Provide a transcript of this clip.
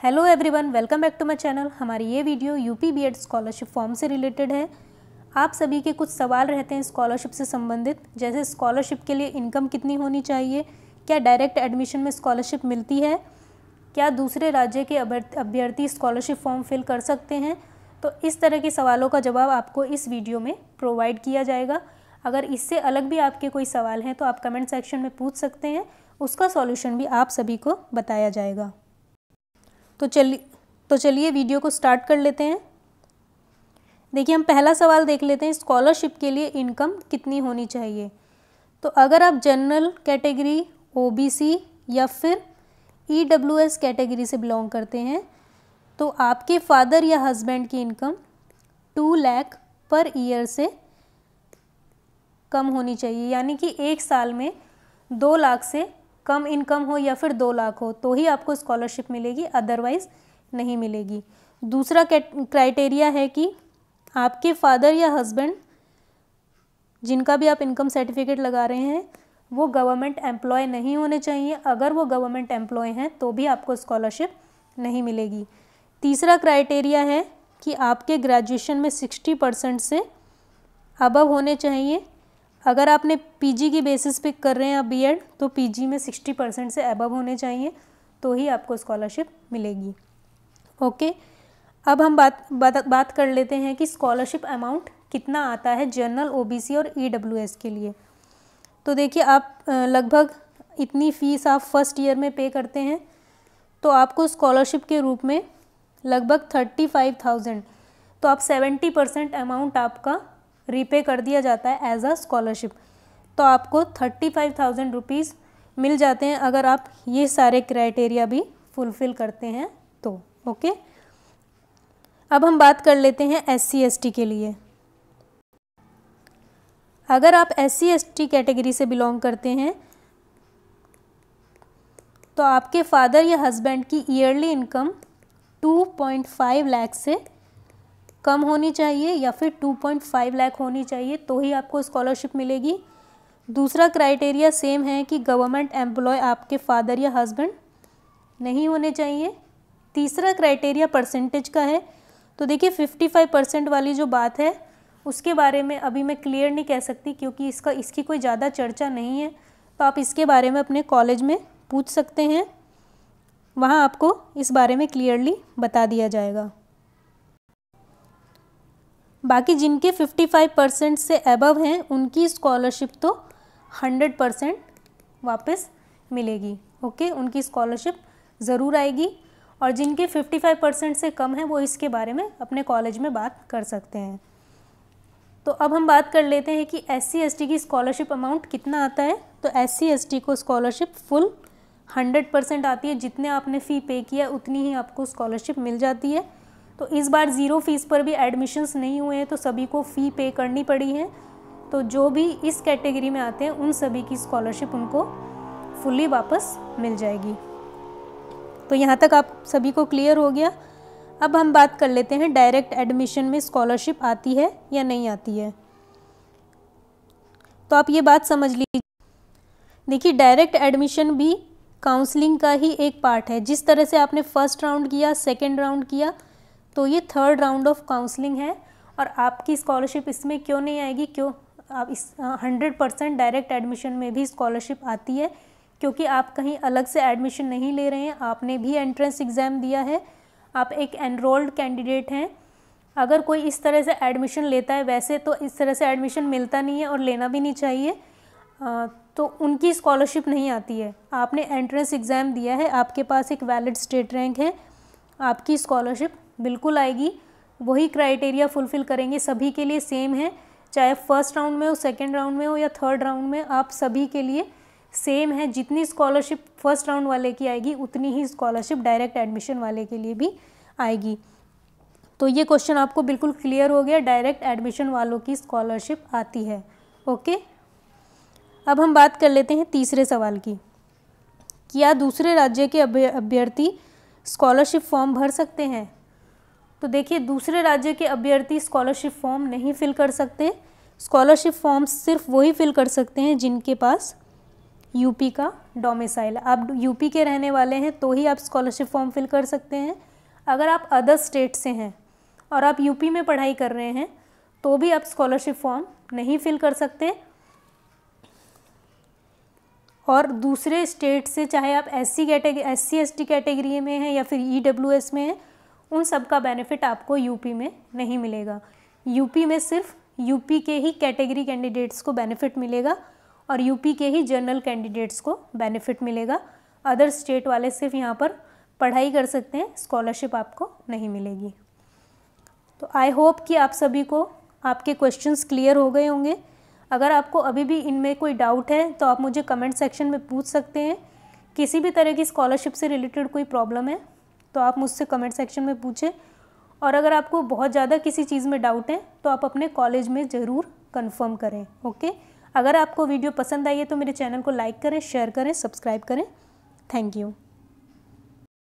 Hello everyone, welcome back to my channel. हमारी ये video UP BEd scholarship form से related है। आप सभी के कुछ सवाल रहते हैं स्कॉलरशिप से संबंधित, जैसे स्कॉलरशिप के लिए इनकम कितनी होनी चाहिए, क्या डायरेक्ट एडमिशन में स्कॉलरशिप मिलती है, क्या दूसरे राज्य के अभ्यर्थी स्कॉलरशिप फॉर्म फिल कर सकते हैं। तो इस तरह के सवालों का जवाब आपको इस वीडियो में प्रोवाइड किया जाएगा। अगर इससे अलग भी आपके कोई सवाल हैं तो आप कमेंट सेक्शन में पूछ सकते हैं, उसका सॉल्यूशन भी आप सभी को बताया जाएगा। तो चलिए वीडियो को स्टार्ट कर लेते हैं। देखिए, हम पहला सवाल देख लेते हैं, स्कॉलरशिप के लिए इनकम कितनी होनी चाहिए। तो अगर आप जनरल कैटेगरी, ओबीसी या फिर ईडब्ल्यूएस कैटेगरी से बिलोंग करते हैं तो आपके फादर या हस्बैंड की इनकम 2 लाख पर ईयर से कम होनी चाहिए, यानी कि एक साल में 2 लाख से कम इनकम हो या फिर 2 लाख हो तो ही आपको स्कॉलरशिप मिलेगी, अदरवाइज़ नहीं मिलेगी। दूसरा क्राइटेरिया है कि आपके फादर या हस्बैंड जिनका भी आप इनकम सर्टिफिकेट लगा रहे हैं वो गवर्नमेंट एम्प्लॉय नहीं होने चाहिए। अगर वो गवर्नमेंट एम्प्लॉय हैं तो भी आपको स्कॉलरशिप नहीं मिलेगी। तीसरा क्राइटेरिया है कि आपके ग्रेजुएशन में 60% से अबव होने चाहिए। अगर आपने पीजी की बेसिस पे कर रहे हैं आप बीएड तो पीजी में 60% से अबव होने चाहिए तो ही आपको स्कॉलरशिप मिलेगी। ओके, अब हम बात कर लेते हैं कि स्कॉलरशिप अमाउंट कितना आता है जनरल, ओबीसी और ईडब्ल्यूएस के लिए। तो देखिए, आप लगभग इतनी फ़ीस आप फर्स्ट ईयर में पे करते हैं तो आपको स्कॉलरशिप के रूप में लगभग 35,000, तो आप 70% अमाउंट आपका रीपे कर दिया जाता है एज अ स्कॉलरशिप। तो आपको 35,000 रुपीज़ मिल जाते हैं अगर आप ये सारे क्राइटेरिया भी फुलफ़िल करते हैं तो। ओके, अब हम बात कर लेते हैं SC ST के लिए। अगर आप SC ST कैटेगरी से बिलोंग करते हैं तो आपके फादर या हस्बैंड की ईयरली इनकम 2.5 लाख से कम होनी चाहिए या फिर 2.5 लाख होनी चाहिए तो ही आपको स्कॉलरशिप मिलेगी। दूसरा क्राइटेरिया सेम है कि गवर्नमेंट एम्प्लॉय आपके फादर या हस्बैंड नहीं होने चाहिए। तीसरा क्राइटेरिया परसेंटेज का है। तो देखिए, 55% वाली जो बात है उसके बारे में अभी मैं क्लियर नहीं कह सकती क्योंकि इसकी कोई ज़्यादा चर्चा नहीं है, तो आप इसके बारे में अपने कॉलेज में पूछ सकते हैं, वहाँ आपको इस बारे में क्लियरली बता दिया जाएगा। बाकी जिनके 55% से अबव हैं उनकी स्कॉलरशिप तो 100% वापस मिलेगी। ओके, उनकी स्कॉलरशिप ज़रूर आएगी। और जिनके 55% से कम है वो इसके बारे में अपने कॉलेज में बात कर सकते हैं। तो अब हम बात कर लेते हैं कि SC ST की स्कॉलरशिप अमाउंट कितना आता है। तो SC ST को स्कॉलरशिप फुल 100% आती है, जितने आपने फ़ी पे किया उतनी ही आपको स्कॉलरशिप मिल जाती है। तो इस बार 0 फीस पर भी एडमिशन्स नहीं हुए हैं तो सभी को फ़ी पे करनी पड़ी है। तो जो भी इस कैटेगरी में आते हैं उन सभी की स्कॉलरशिप उनको फुली वापस मिल जाएगी। तो यहाँ तक आप सभी को क्लियर हो गया। अब हम बात कर लेते हैं डायरेक्ट एडमिशन में स्कॉलरशिप आती है या नहीं आती है। तो आप ये बात समझ लीजिए। देखिए, डायरेक्ट एडमिशन भी काउंसलिंग का ही एक पार्ट है। जिस तरह से आपने फर्स्ट राउंड किया, सेकेंड राउंड किया, तो ये थर्ड राउंड ऑफ काउंसलिंग है। और आपकी स्कॉलरशिप इसमें क्यों नहीं आएगी, क्यों आप इस 100% डायरेक्ट एडमिशन में भी स्कॉलरशिप आती है, क्योंकि आप कहीं अलग से एडमिशन नहीं ले रहे हैं, आपने भी एंट्रेंस एग्ज़ाम दिया है, आप एक एनरोल्ड कैंडिडेट हैं। अगर कोई इस तरह से एडमिशन लेता है, वैसे तो इस तरह से एडमिशन मिलता नहीं है और लेना भी नहीं चाहिए, तो उनकी स्कॉलरशिप नहीं आती है। आपने एंट्रेंस एग्ज़ाम दिया है, आपके पास एक वैलिड स्टेट रैंक है, आपकी स्कॉलरशिप बिल्कुल आएगी। वही क्राइटेरिया फुलफ़िल करेंगे, सभी के लिए सेम है, चाहे फर्स्ट राउंड में हो, सेकेंड राउंड में हो या थर्ड राउंड में, आप सभी के लिए सेम है। जितनी स्कॉलरशिप फर्स्ट राउंड वाले की आएगी उतनी ही स्कॉलरशिप डायरेक्ट एडमिशन वाले के लिए भी आएगी। तो ये क्वेश्चन आपको बिल्कुल क्लियर हो गया, डायरेक्ट एडमिशन वालों की स्कॉलरशिप आती है। ओके, अब हम बात कर लेते हैं तीसरे सवाल की, क्या दूसरे राज्य के अभ्यर्थी स्कॉलरशिप फॉर्म भर सकते हैं। तो देखिए, दूसरे राज्य के अभ्यर्थी स्कॉलरशिप फॉर्म नहीं फिल कर सकते। स्कॉलरशिप फॉर्म सिर्फ वही फिल कर सकते हैं जिनके पास यूपी का डोमिसाइल, आप यूपी के रहने वाले हैं तो ही आप स्कॉलरशिप फॉर्म फिल कर सकते हैं। अगर आप अदर स्टेट से हैं और आप यूपी में पढ़ाई कर रहे हैं तो भी आप स्कॉलरशिप फॉर्म नहीं फिल कर सकते। और दूसरे स्टेट से, चाहे आप SC ST कैटेगरी में हैं या फिर EWS में हैं, उन सब का बेनिफिट आपको यूपी में नहीं मिलेगा। यूपी में सिर्फ यूपी के ही कैटेगरी कैंडिडेट्स को बेनिफिट मिलेगा और यूपी के ही जनरल कैंडिडेट्स को बेनिफिट मिलेगा। अदर स्टेट वाले सिर्फ यहाँ पर पढ़ाई कर सकते हैं, स्कॉलरशिप आपको नहीं मिलेगी। तो आई होप कि आप सभी को आपके क्वेश्चंस क्लियर हो गए होंगे। अगर आपको अभी भी इनमें कोई डाउट है तो आप मुझे कमेंट सेक्शन में पूछ सकते हैं। किसी भी तरह की स्कॉलरशिप से रिलेटेड कोई प्रॉब्लम है तो आप मुझसे कमेंट सेक्शन में पूछें। और अगर आपको बहुत ज़्यादा किसी चीज़ में डाउट है तो आप अपने कॉलेज में ज़रूर कंफर्म करें। ओके, अगर आपको वीडियो पसंद आई है तो मेरे चैनल को लाइक करें, शेयर करें, सब्सक्राइब करें। Thank you.